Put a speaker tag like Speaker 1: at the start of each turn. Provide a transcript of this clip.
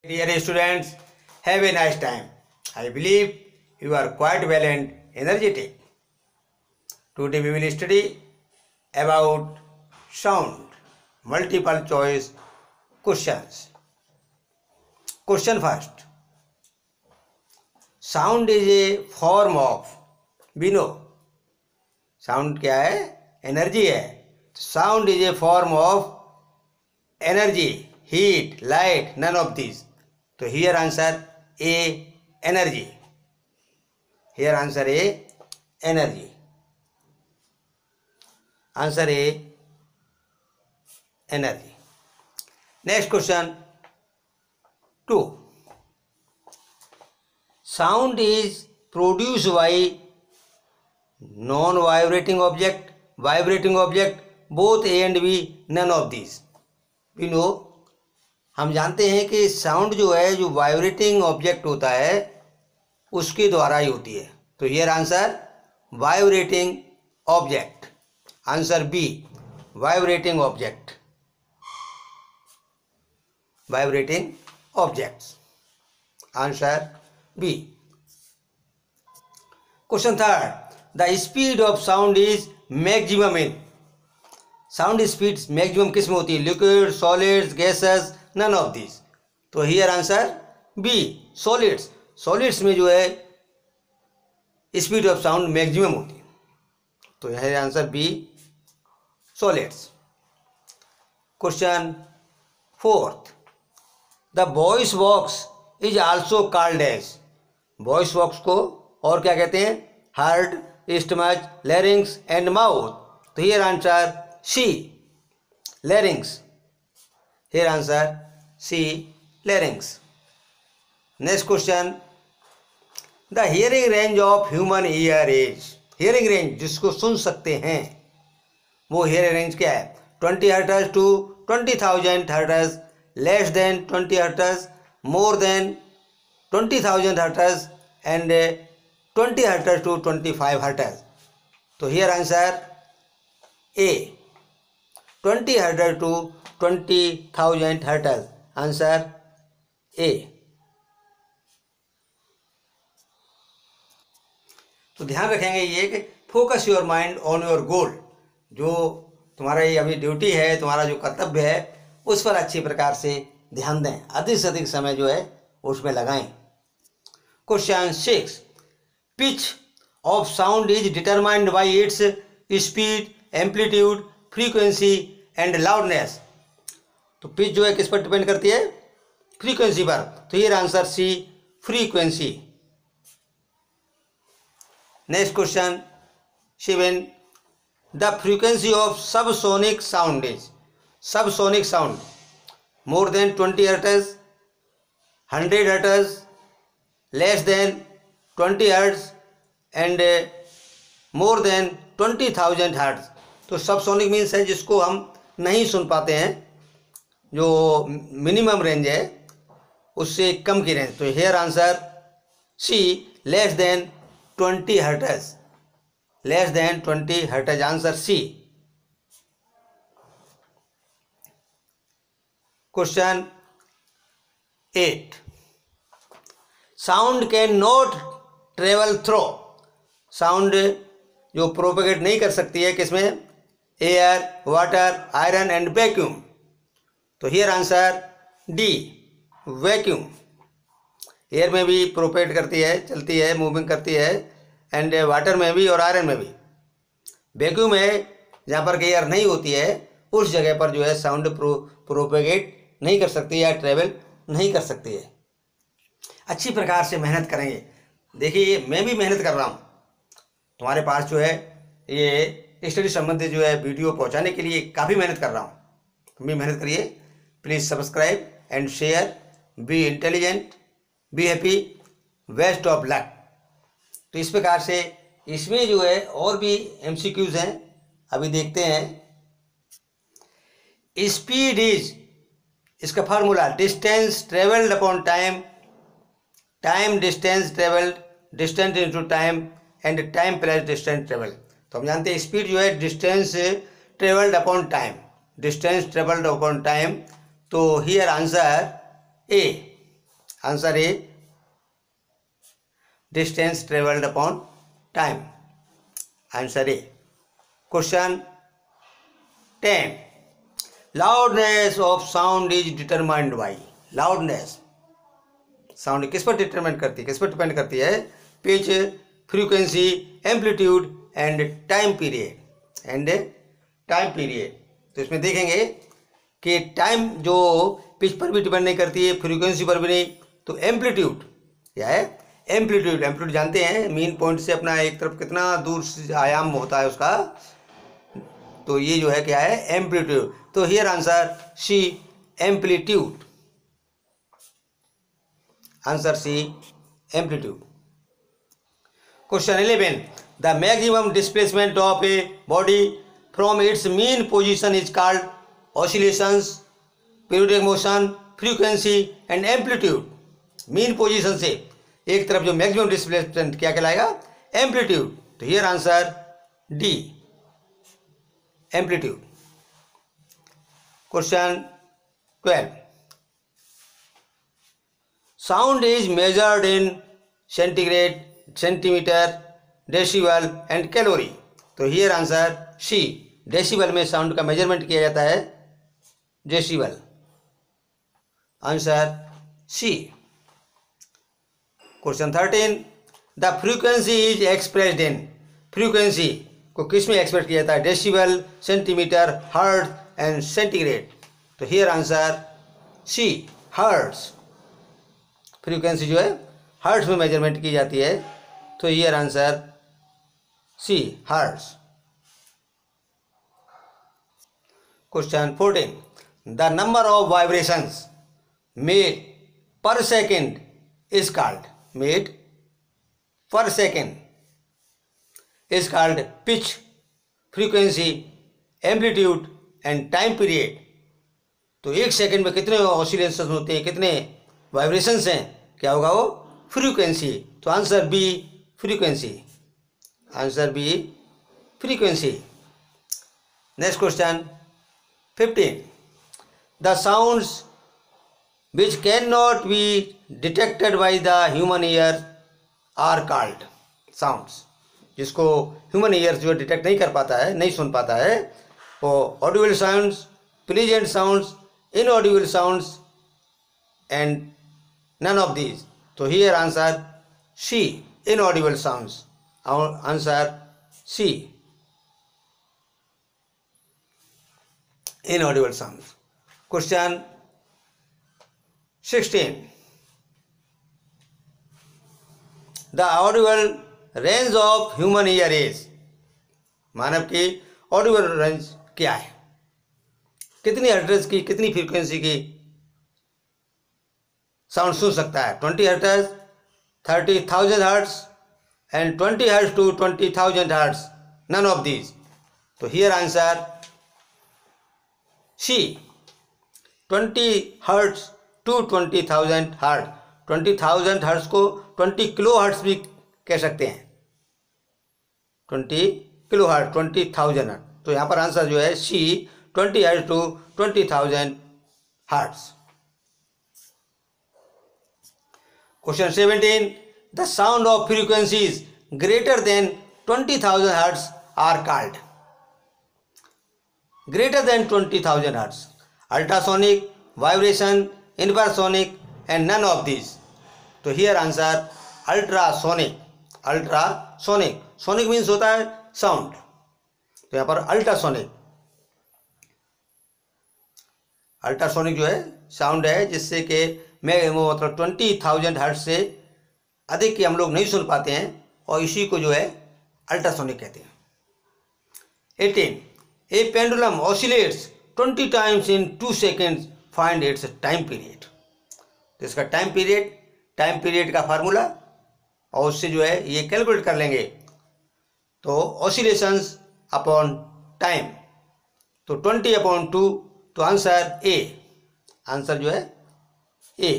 Speaker 1: Dear students, have a nice time. I believe you are quite well and energetic. Today we will study about sound, multiple choice questions. Question first. Sound is a form of, we know. Sound क्या है? Energy है. Sound is a form of energy, heat, light, none of these. So here answer A, energy. Here answer A, energy. Answer A, energy. Next question 2. Sound is produced by non-vibrating object, vibrating object, both A and B, none of these. We know, हम जानते हैं कि sound जो है, जो vibrating object होता है उसके द्वारा ही होती है. तो here answer vibrating object. Answer B, vibrating object. Vibrating objects. Answer B. Question third. The speed of sound is maximum in. Sound speed maximum किस में होती है? Liquid, solids, gases, none of this. तो here answer B, solids. Solids में जो है speed of sound maximum होती है. तो यह answer B, solids. Question fourth. The voice box is also called as. Voice box को और क्या कहते हैं? Heart, stomach, larynx and mouth. तो here answer C, larynx. Here answer C, larynx. Next question. The hearing range of human ear is. Hearing range जिसको सुन सकते हैं वो hearing range क्या है? 20 Hz to 20,000 Hz, less than 20 Hz, more than 20,000 Hz and 20 Hz to 25 Hz. तो here answer A, 20 Hz to 20,000 Hz. Answer A. तो ध्यान रखेंगे ये कि focus your mind on your goal. जो तुम्हारा ये अभी ड्यूटी है, तुम्हारा जो कर्तव्य है, उस पर अच्छी प्रकार से ध्यान दें. अधिक से अधिक समय जो है उसमें लगाएं. Question 6. Pitch of sound is determined by its speed, amplitude, frequency and loudness. तो पिच जो है किस पर डिपेंड करती है? फ्रीक्वेंसी पर. तो ये answer C, frequency. Next question 7. The frequency of subsonic sound is. Subsonic sound more than 20 hertz, 100 hertz, less than 20 hertz and more than 20,000 hertz. तो सबसोनिक मीन्स है जिसको हम नहीं सुन पाते हैं, जो मिनिमम रेंज है उससे कम की रेंज. तो here answer C, less than 20 hertz. Less than 20 hertz. Answer C. Question 8. Sound can not travel through. Sound जो प्रोपेगेट नहीं कर सकती है किसमें? Air, water, iron and vacuum. तो here answer D, vacuum. Air में भी प्रोपेगेट करती है, चलती है, मूविंग करती है, एंड वाटर में भी और आयरन में भी. वैक्यूम है जहाँ पर एयर नहीं होती है, उस जगह पर जो है साउंड प्रोपेगेट नहीं कर सकती या ट्रेवल नहीं कर सकती है. अच्छी प्रकार से मेहनत करेंगे. देखिए मैं भी मेहनत कर रहा हूँ तुम्हारे पास जो है ये स्टडी संबंधित जो है वीडियो पहुँचाने के लिए काफ़ी मेहनत कर रहा हूँ. तुम भी मेहनत करिए. Please subscribe and share. Be intelligent, be happy, best of luck. तो इस प्रकार से इसमें जो है और भी MCQs हैं, अभी देखते हैं. स्पीड इज, इसका formula distance travelled upon time, time distance travelled, distance into time and time plus distance travelled. तो हम जानते हैं स्पीड जो है distance travelled upon time, distance travelled upon time. तो here answer A, answer A distance travelled upon time, answer A. Question 10, loudness of sound is determined by. Loudness sound किस पर determine करती है, किस पर डिपेंड करती है? Pitch, frequency, amplitude and time period, तो इसमें देखेंगे कि टाइम जो पिच पर भी डिपेंड नहीं करती है, फ्रीक्वेंसी पर भी नहीं, तो एम्पलीट्यूड क्या है? एम्पलीट्यूड जानते हैं, मीन पॉइंट से अपना एक तरफ कितना दूर आयाम होता है उसका, तो ये जो है क्या है? एम्पलीट्यूड। तो here answer C, amplitude, answer C amplitude. Question 11, the maximum displacement of a body from its mean position is called oscillations, periodic motion, frequency and amplitude. Mean position से एक तरफ जो मैक्सिमम डिस्प्लेसमेंट क्या कहलाएगा? Amplitude. तो here answer D, amplitude. Question 12, sound is measured in centigrade, centimetre, decibel and calorie. तो here answer C, decibel में sound का मेजरमेंट किया जाता है, decibel, answer C. Question 13, the frequency is expressed in. Frequency को किस में एक्सप्रेस किया जाता है? Decibel, centimetre, hertz and centigrade. तो here answer C, hertz. Frequency जो है हर्ट्ज में मेजरमेंट की जाती है, तो here answer C, hertz. Question 14, the number of vibrations made per second is called, made per second is called pitch, frequency, amplitude and time period. तो एक second में कितने ऑसिलेशंस होते हैं, कितने वाइब्रेशंस हैं? क्या होगा वो? फ्रीक्वेंसी। तो answer B, frequency, answer B, frequency. Next question 15, the sounds which cannot be detected by the human ear are called, sounds जिसको ह्यूमन ईयर जो डिटेक्ट नहीं कर पाता है, नहीं सुन पाता है, वो audible sounds, pleasant sounds, inaudible sounds and none of these. तो here answer C, inaudible sounds, answer C, inaudible sounds. Question 16, the audible range of human ear is. मानव की ऑडिबल रेंज क्या है? कितनी हर्ट्ज की, कितनी फ्रीक्वेंसी की sound सुन सकता है? 20 hertz, 30,000 hertz and 20 hertz to 20,000 hertz, none of these. तो here answer C, 20 hertz to 20,000 hertz. 20,000 hertz को 20 किलो हर्ट्ज भी कह सकते हैं, 20 किलो हर्ट्ज, 20,000 हर्ट्ज। तो यहाँ पर आंसर जो है C, 20 hertz to 20,000 hertz. Question 17, the sound of frequencies greater than 20,000 hertz are called. Greater than 20,000 hertz, ultrasonic, vibration, infrasonic and none of this. तो here answer ultrasonic, ultrasonic, sonic means होता है sound, तो यहाँ पर ultrasonic, ultrasonic जो है sound है जिससे कि मैं वो मतलब 20,000 हर्ट्ज से अधिक की हम लोग नहीं सुन पाते हैं, और इसी को जो है अल्ट्रासोनिक कहते हैं। 18, a pendulum oscillates 20 times in 2 seconds, find its time period. तो इसका टाइम पीरियड का फार्मूला और उससे जो है ये कैलकुलेट कर लेंगे। तो ऑसिलेशंस अपॉन टाइम, तो 20/2, तो आंसर ए, आंसर जो है ए।